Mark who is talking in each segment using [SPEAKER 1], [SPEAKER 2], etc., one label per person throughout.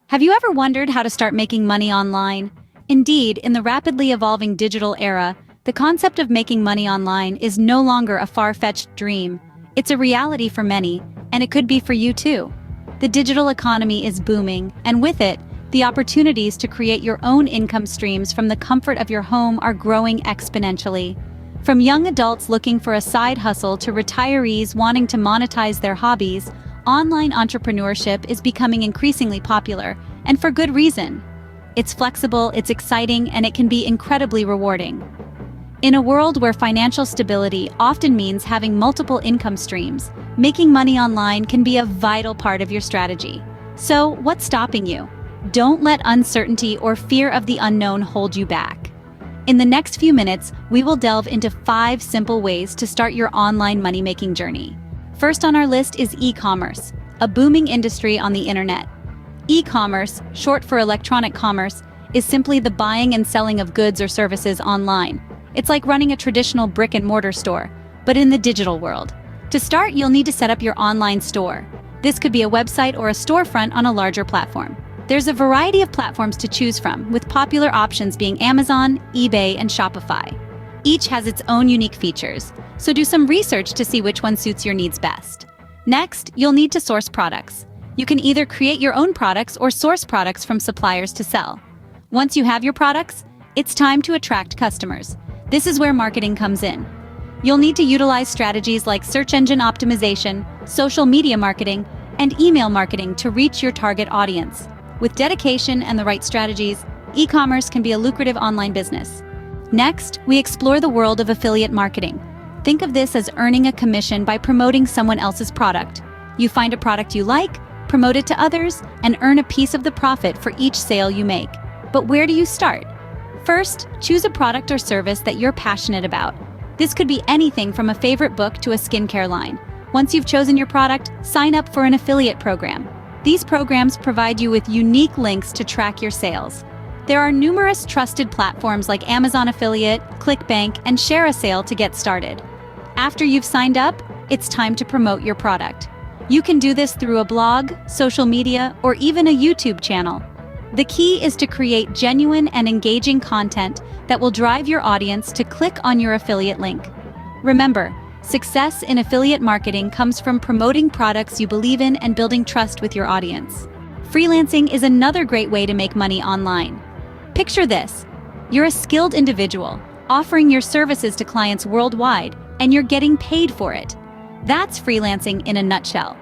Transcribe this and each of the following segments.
[SPEAKER 1] Have you ever wondered how to start making money online? Indeed, in the rapidly evolving digital era, the concept of making money online is no longer a far-fetched dream. It's a reality for many, and it could be for you too. The digital economy is booming, and with it, the opportunities to create your own income streams from the comfort of your home are growing exponentially. From young adults looking for a side hustle to retirees wanting to monetize their hobbies, online entrepreneurship is becoming increasingly popular, and for good reason. It's flexible, it's exciting, and it can be incredibly rewarding. In a world where financial stability often means having multiple income streams, making money online can be a vital part of your strategy. So, what's stopping you? Don't let uncertainty or fear of the unknown hold you back. In the next few minutes, we will delve into 5 simple ways to start your online money-making journey. First on our list is e-commerce, a booming industry on the internet. E-commerce, short for electronic commerce, is simply the buying and selling of goods or services online. It's like running a traditional brick-and-mortar store, but in the digital world. To start, you'll need to set up your online store. This could be a website or a storefront on a larger platform. There's a variety of platforms to choose from, with popular options being Amazon, eBay, and Shopify. Each has its own unique features, so do some research to see which one suits your needs best. Next, you'll need to source products. You can either create your own products or source products from suppliers to sell. Once you have your products, it's time to attract customers. This is where marketing comes in. You'll need to utilize strategies like search engine optimization, social media marketing, and email marketing to reach your target audience. With dedication and the right strategies, e-commerce can be a lucrative online business. Next, we explore the world of affiliate marketing. Think of this as earning a commission by promoting someone else's product. You find a product you like, promote it to others, and earn a piece of the profit for each sale you make. But where do you start? First, choose a product or service that you're passionate about. This could be anything from a favorite book to a skincare line. Once you've chosen your product, sign up for an affiliate program. These programs provide you with unique links to track your sales. There are numerous trusted platforms like Amazon Affiliate, ClickBank, and ShareASale to get started. After you've signed up, it's time to promote your product. You can do this through a blog, social media, or even a YouTube channel. The key is to create genuine and engaging content that will drive your audience to click on your affiliate link. Remember, success in affiliate marketing comes from promoting products you believe in and building trust with your audience. Freelancing is another great way to make money online. Picture this. You're a skilled individual, offering your services to clients worldwide, and you're getting paid for it. That's freelancing in a nutshell.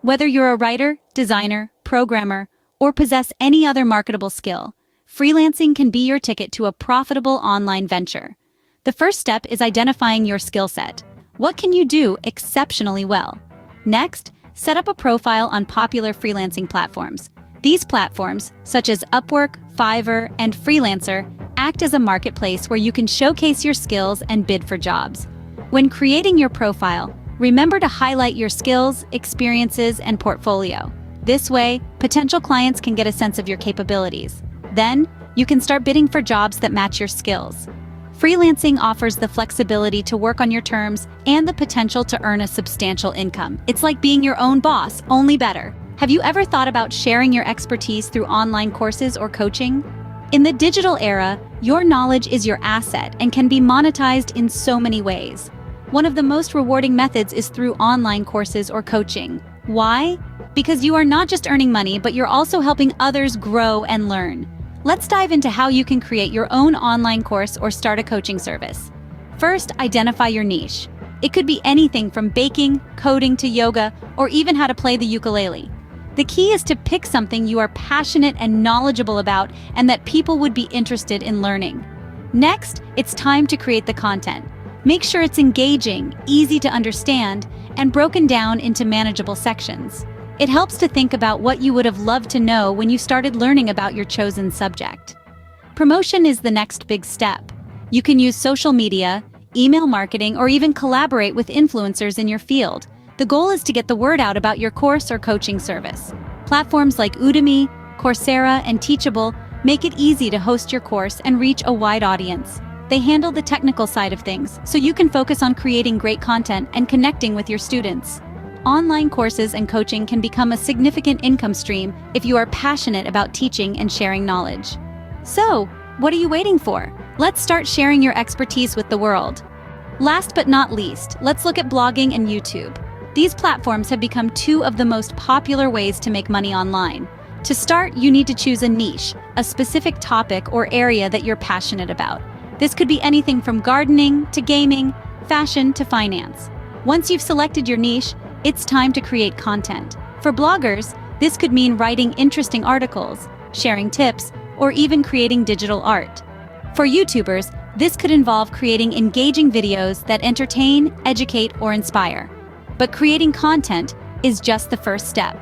[SPEAKER 1] Whether you're a writer, designer, programmer, or possess any other marketable skill, freelancing can be your ticket to a profitable online venture. The first step is identifying your skill set. What can you do exceptionally well? Next, set up a profile on popular freelancing platforms. These platforms, such as Upwork, Fiverr, and Freelancer, act as a marketplace where you can showcase your skills and bid for jobs. When creating your profile, remember to highlight your skills, experiences, and portfolio. This way, potential clients can get a sense of your capabilities. Then, you can start bidding for jobs that match your skills. Freelancing offers the flexibility to work on your terms and the potential to earn a substantial income. It's like being your own boss, only better. Have you ever thought about sharing your expertise through online courses or coaching? In the digital era, your knowledge is your asset and can be monetized in so many ways. One of the most rewarding methods is through online courses or coaching. Why? Because you are not just earning money, but you're also helping others grow and learn. Let's dive into how you can create your own online course or start a coaching service. First, identify your niche. It could be anything from baking, coding to yoga, or even how to play the ukulele. The key is to pick something you are passionate and knowledgeable about and that people would be interested in learning. Next, it's time to create the content. Make sure it's engaging, easy to understand, and broken down into manageable sections. It helps to think about what you would have loved to know when you started learning about your chosen subject. Promotion is the next big step. You can use social media, email marketing, or even collaborate with influencers in your field. The goal is to get the word out about your course or coaching service. Platforms like Udemy, Coursera, and Teachable make it easy to host your course and reach a wide audience. They handle the technical side of things, so you can focus on creating great content and connecting with your students. Online courses and coaching can become a significant income stream if you are passionate about teaching and sharing knowledge. So, what are you waiting for? Let's start sharing your expertise with the world. Last but not least, let's look at blogging and YouTube. These platforms have become two of the most popular ways to make money online. To start, you need to choose a niche, a specific topic or area that you're passionate about. This could be anything from gardening to gaming, fashion to finance. Once you've selected your niche, it's time to create content. For bloggers, this could mean writing interesting articles, sharing tips, or even creating digital art. For YouTubers, this could involve creating engaging videos that entertain, educate, or inspire. But creating content is just the first step.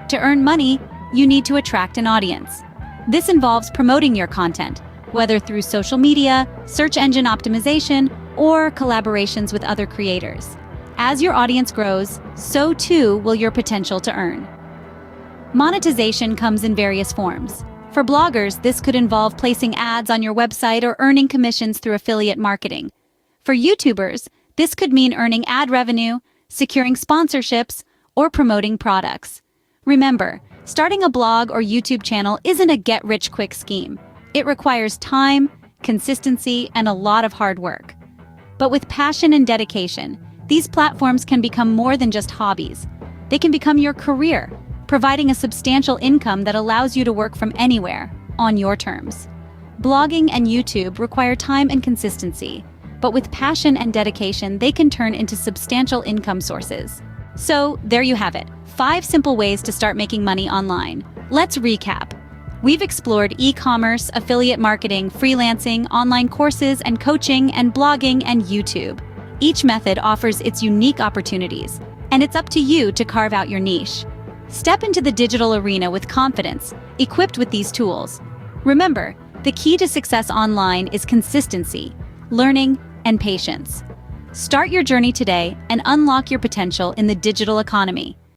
[SPEAKER 1] To earn money, you need to attract an audience. This involves promoting your content, whether through social media, search engine optimization, or collaborations with other creators. As your audience grows, so too will your potential to earn. Monetization comes in various forms. For bloggers, this could involve placing ads on your website or earning commissions through affiliate marketing. For YouTubers, this could mean earning ad revenue, securing sponsorships, or promoting products. Remember, starting a blog or YouTube channel isn't a get-rich-quick scheme. It requires time, consistency, and a lot of hard work. But with passion and dedication, these platforms can become more than just hobbies. They can become your career, providing a substantial income that allows you to work from anywhere, on your terms. Blogging and YouTube require time and consistency, but with passion and dedication, they can turn into substantial income sources. So, there you have it, 5 simple ways to start making money online. Let's recap. We've explored e-commerce, affiliate marketing, freelancing, online courses and coaching, and blogging and YouTube. Each method offers its unique opportunities, and it's up to you to carve out your niche. Step into the digital arena with confidence, equipped with these tools. Remember, the key to success online is consistency, learning, and patience. Start your journey today and unlock your potential in the digital economy.